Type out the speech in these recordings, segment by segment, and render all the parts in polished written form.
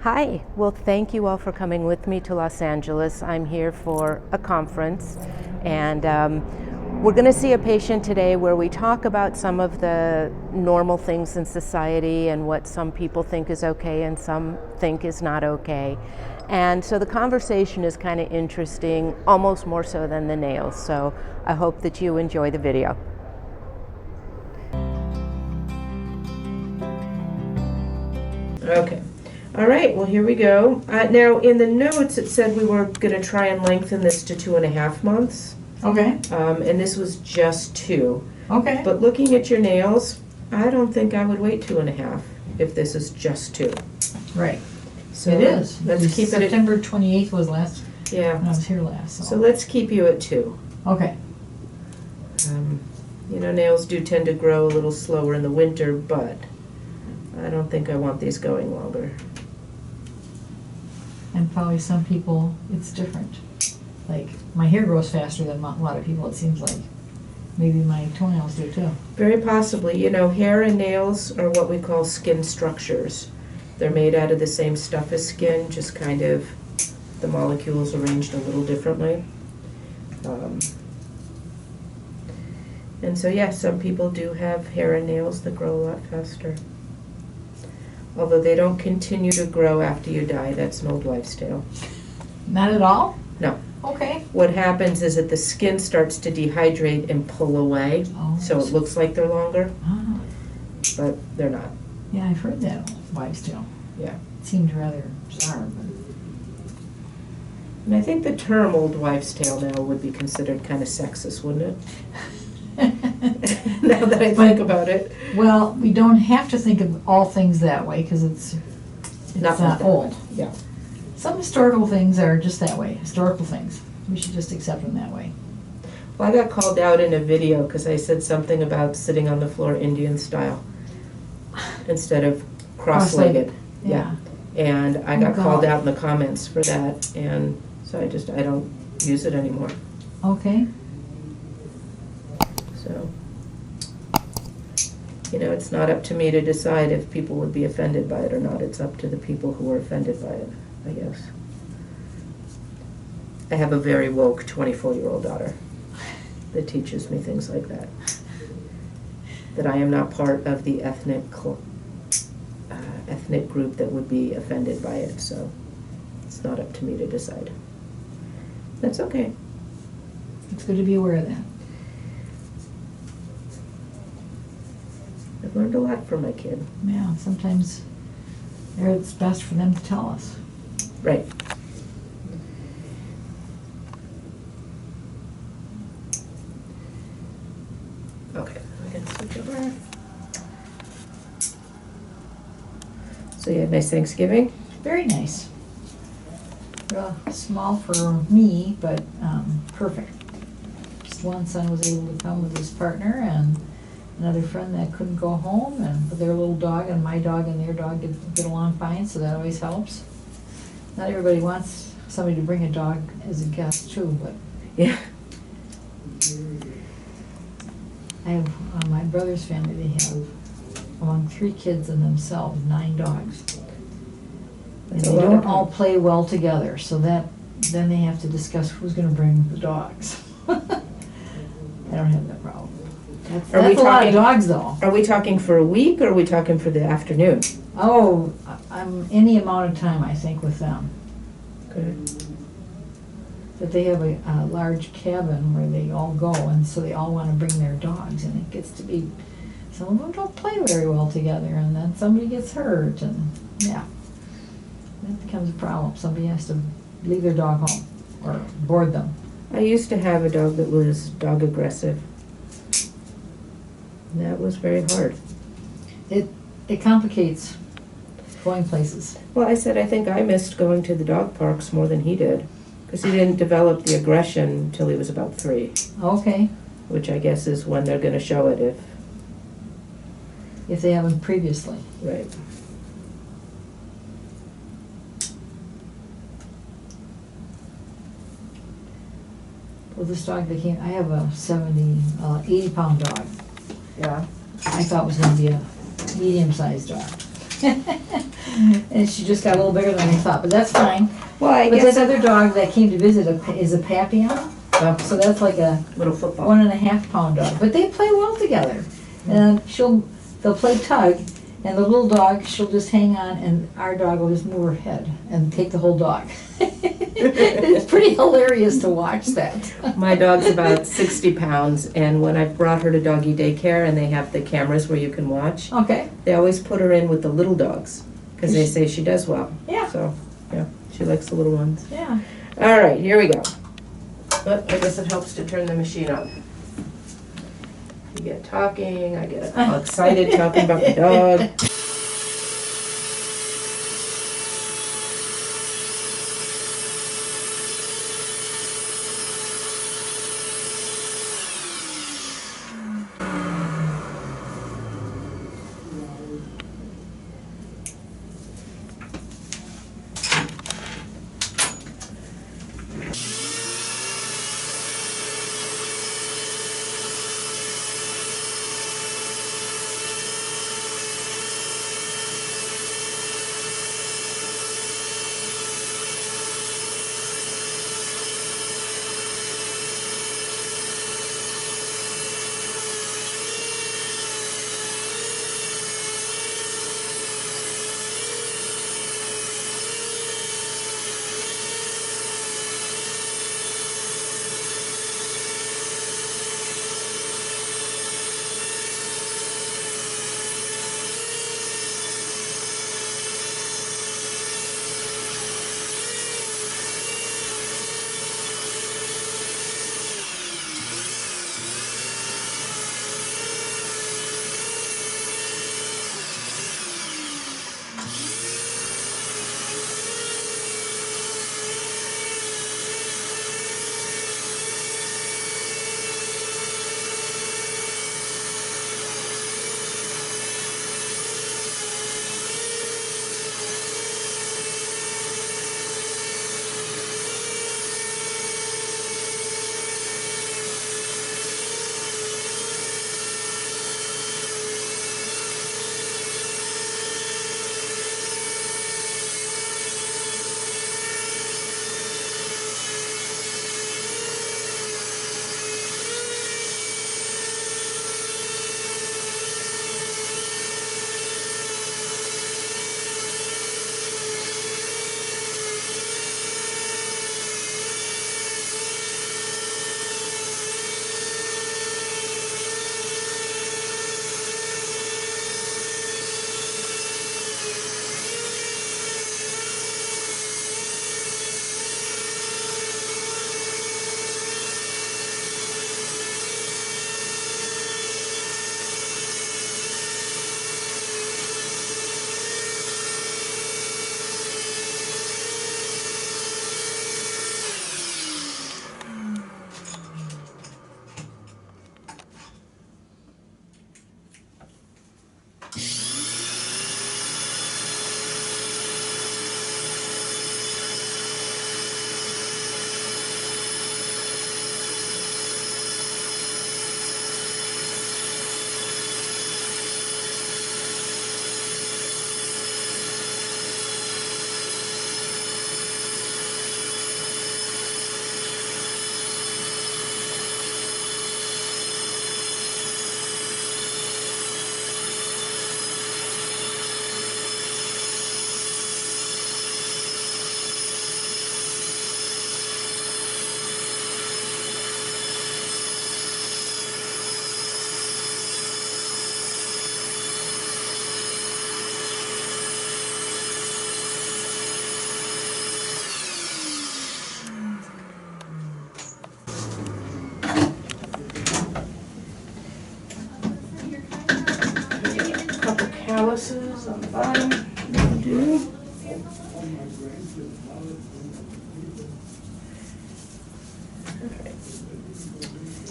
Hi, well, thank you all for coming with me to Los Angeles. I'm here for a conference, and we're going to see a patient today where we talk about some of the normal things in society and what some people think is okay and some think is not okay. And so the conversation is kind of interesting, almost more so than the nails. So I hope that you enjoy the video. Okay. All right, well, here we go. Now, in the notes, it said we were going to try and lengthen this to 2.5 months. Okay. And this was just 2. Okay. But looking at your nails, I don't think I would wait 2.5 if this is just 2. Right. So it is. Let's keep it at, September 28th was last. yeah. When I was here last. So let's keep you at 2. Okay. You know, nails do tend to grow a little slower in the winter, but I don't think I want these going longer. And probably some people, it's different. Like, my hair grows faster than a lot of people, it seems like. Maybe my toenails do too. Very possibly. You know, hair and nails are what we call skin structures. They're made out of the same stuff as skin, just kind of the molecules arranged a little differently. And so, yeah, some people do have hair and nails that grow a lot faster. Although they don't continue to grow after you die. That's an old wives' tale. Not at all? No. Okay. What happens is that the skin starts to dehydrate and pull away, so it looks like they're longer, but they're not. Yeah, I've heard that wives' tale. Yeah. It seemed rather bizarre, but... And I think the term old wives' tale now would be considered kind of sexist, wouldn't it? Now that I think about it. Well, we don't have to think of all things that way, because it's not old. Yeah. Some historical things are just that way, historical things. We should just accept them that way. Well, I got called out in a video because I said something about sitting on the floor Indian style instead of cross-legged. Yeah. And I got called out in the comments for that, and so I don't use it anymore. Okay. So, you know, it's not up to me to decide if people would be offended by it or not. It's up to the people who are offended by it, I guess. I have a very woke 24-year-old daughter that teaches me things like that. That I am not part of the ethnic group that would be offended by it, so it's not up to me to decide. That's okay. It's good to be aware of that. I've learned a lot from my kid. Yeah, sometimes it's best for them to tell us. Right. Okay, we can switch over. So you had a nice Thanksgiving? Very nice. Small for me, but perfect. Just one son was able to come with his partner, and another friend that couldn't go home, and their little dog and my dog and their dog get along fine, so that always helps. Not everybody wants somebody to bring a dog as a guest too, but Yeah. I have my brother's family. They have among 3 kids and themselves 9 dogs, and they don't all play well together. So then they have to discuss who's going to bring the dogs. I don't have that problem. That's a lot of dogs, though. Are we talking for a week, or are we talking for the afternoon? Oh, I'm any amount of time, I think, with them. Okay. But they have a large cabin where they all go, and so they all want to bring their dogs, and it gets to be, some of them don't play very well together, and then somebody gets hurt, and yeah, that becomes a problem. Somebody has to leave their dog home or board them. I used to have a dog that was dog aggressive. And that was very hard. It complicates going places. Well, I said I think I missed going to the dog parks more than he did, because he didn't develop the aggression until he was about 3. Okay. Which I guess is when they're going to show it if they haven't previously. Right. Well, this dog that came, I have a 80-pound dog. Yeah. I thought was going to be a medium-sized dog. And she just got a little bigger than I thought, but that's fine. Well, I But guess this other dog that came to visit is a Papillon, so that's like a little football. 1.5 pound dog. But they play well together. And they'll play tug, and the little dog, she'll just hang on, and our dog will just move her head and take the whole dog. It's pretty hilarious to watch that. My dog's about 60 pounds, and when I've brought her to doggy daycare and they have the cameras where you can watch, Okay. they always put her in with the little dogs because they say she does well. Yeah. So, yeah, she likes the little ones. Yeah. All right, here we go. But I guess it helps to turn the machine up. You get talking, I get all excited talking about the dog. calluses on the bottom.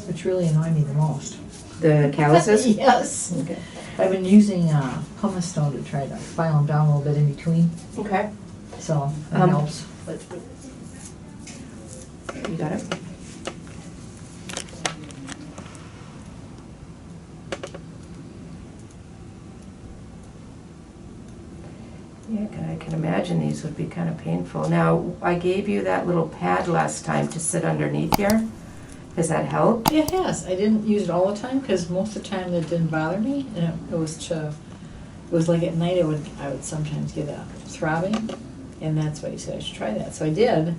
Which really annoy me the most. The calluses? Yes. Okay. I've been using pumice stone to try to file them down a little bit in between, Okay. so that helps. You got it? Yeah, I can imagine these would be kind of painful. Now, I gave you that little pad last time to sit underneath here. Has that helped? It has. I didn't use it all the time because most of the time it didn't bother me, and it was like at night I would sometimes get a throbbing, and that's why he said I should try that. So I did,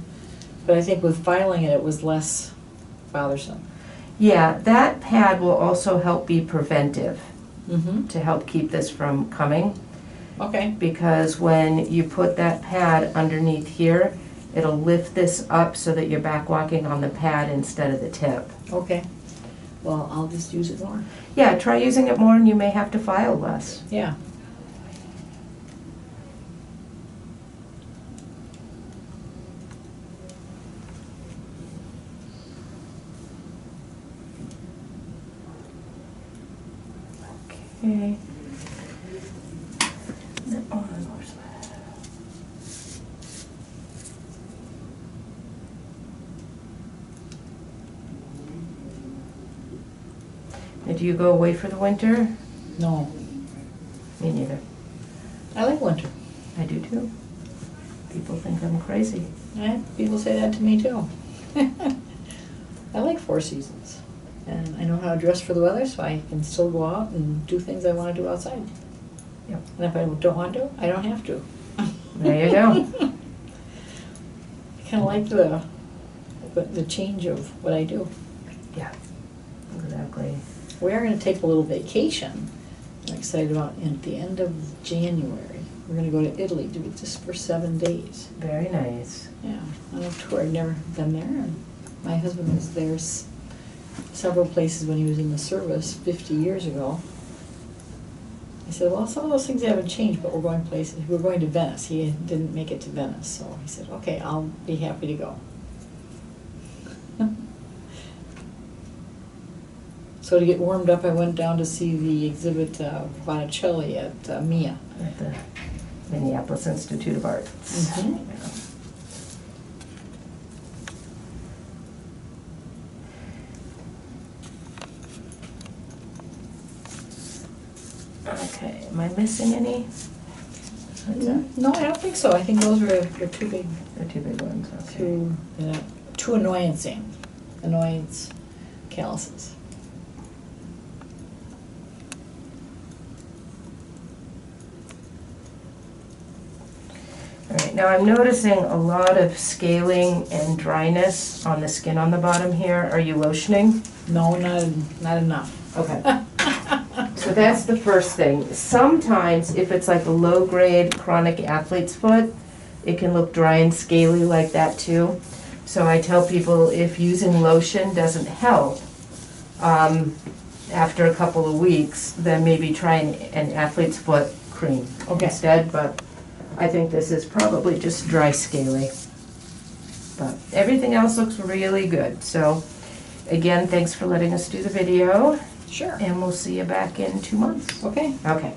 but I think with filing it, it was less bothersome. Yeah, that pad will also help be preventive Mm-hmm. to help keep this from coming. Okay. Because when you put that pad underneath here, it'll lift this up so that you're back walking on the pad instead of the tip. Okay. Well, I'll just use it more. Yeah, try using it more and you may have to file less. Yeah. Okay. Now, do you go away for the winter? No. Me neither. I like winter. I do too. People think I'm crazy. People say that to me too. I like 4 seasons. And I know how to dress for the weather, so I can still go out and do things I want to do outside. Yep. And if I don't want to, I don't have to. There you go. I kind of like the change of what I do. Yeah, exactly. We are going to take a little vacation. I'm excited about at the end of January. We're going to go to Italy, do it just for 7 days. Very nice. Yeah, on a tour. I've never been there. And my husband was there several places when he was in the service 50 years ago. I said, well, some of those things haven't changed, but we're going places. We're going to Venice. He didn't make it to Venice, so he said, okay, I'll be happy to go. So to get warmed up, I went down to see the exhibit of Botticelli at MIA. At the Minneapolis Institute of Arts. Mhm. Yeah. Okay, am I missing any? What's that? No, I don't think so. I think those were too big, They're two big ones, okay. too annoyance calluses. All right, now I'm noticing a lot of scaling and dryness on the skin on the bottom here. Are you lotioning? No, not enough. Okay. So that's the first thing. Sometimes if it's like a low-grade chronic athlete's foot, it can look dry and scaly like that too. So I tell people if using lotion doesn't help, after a couple of weeks, then maybe try an athlete's foot cream instead, but I think this is probably just dry scaly. But everything else looks really good. So again, thanks for letting us do the video. Sure. And we'll see you back in 2 months. Okay. Okay.